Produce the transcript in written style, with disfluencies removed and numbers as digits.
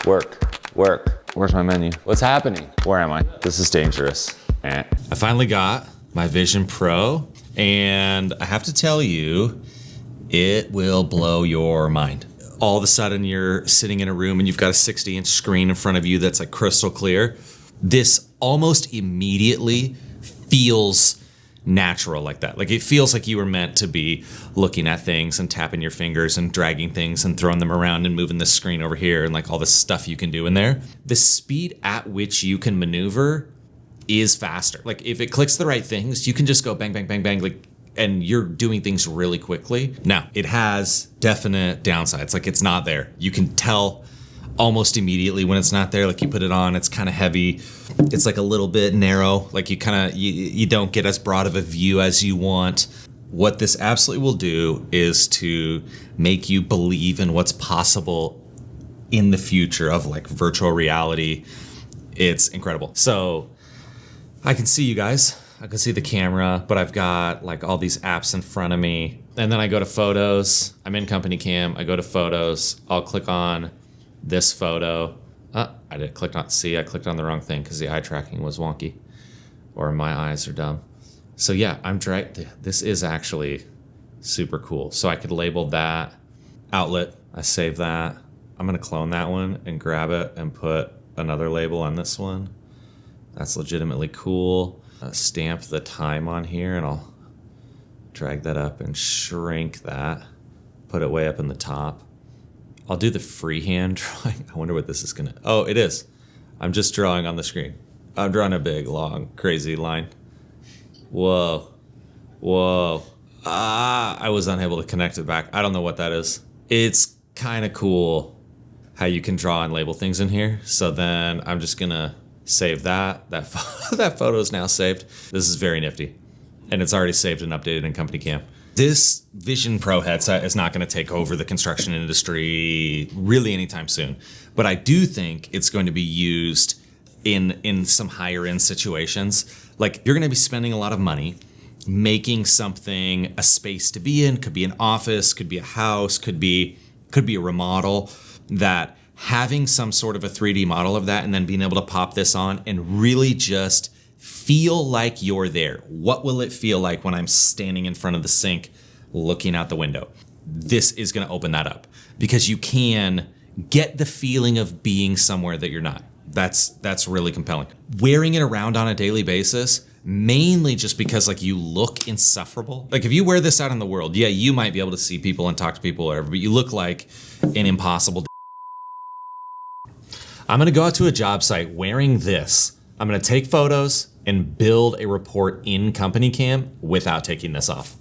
Work. Where's my menu? What's happening? Where am I? This is dangerous. I finally got my Vision Pro, and I have to tell you, it will blow your mind. All of a sudden you're sitting in a room and you've got a 60-inch screen in front of you that's like crystal clear. This almost immediately feels natural like that. Like it feels like you were meant to be looking at things and tapping your fingers and dragging things and throwing them around and moving this screen over here and like all this stuff you can do in there. The speed at which you can maneuver is faster. Like if it clicks the right things, you can just go bang, bang, bang, bang, like, and you're doing things really quickly. Now, it has definite downsides. Like it's not there. You can tell almost immediately when it's not there. Like you put it on, it's kind of heavy. It's like a little bit narrow. Like you don't get as broad of a view as you want. What this absolutely will do is to make you believe in what's possible in the future of like virtual reality. It's incredible. So I can see you guys. I can see the camera, but I've got like all these apps in front of me. And then I go to photos. I'm in CompanyCam. I go to photos. I'll click on this photo. I clicked on the wrong thing because the eye tracking was wonky, or my eyes are dumb. So yeah, this is actually super cool. So I could label that outlet. I save that. I'm gonna clone that one and grab it and put another label on this one. That's legitimately cool. Stamp the time on here and I'll drag that up and shrink that. Put it way up in the top. I'll do the freehand drawing. I wonder what this is gonna, oh, it is. I'm just drawing on the screen. I'm drawing a big, long, crazy line. Whoa. I was unable to connect it back. I don't know what that is. It's kind of cool how you can draw and label things in here. So then I'm just gonna save that. That photo is now saved. This is very nifty. And it's already saved and updated in CompanyCam. This Vision Pro headset is not going to take over the construction industry really anytime soon. But I do think it's going to be used in some higher end situations. Like you're going to be spending a lot of money making something a space to be in. Could be an office, could be a house, could be a remodel. That having some sort of a 3D model of that and then being able to pop this on and really just feel like you're there. What will it feel like when I'm standing in front of the sink looking out the window? This is going to open that up because you can get the feeling of being somewhere that you're not. That's really compelling. Wearing it around on a daily basis, mainly just because like you look insufferable. Like if you wear this out in the world, yeah, you might be able to see people and talk to people or whatever, but you look like an impossible. I'm going to go out to a job site wearing this. I'm going to take photos and build a report in CompanyCam without taking this off.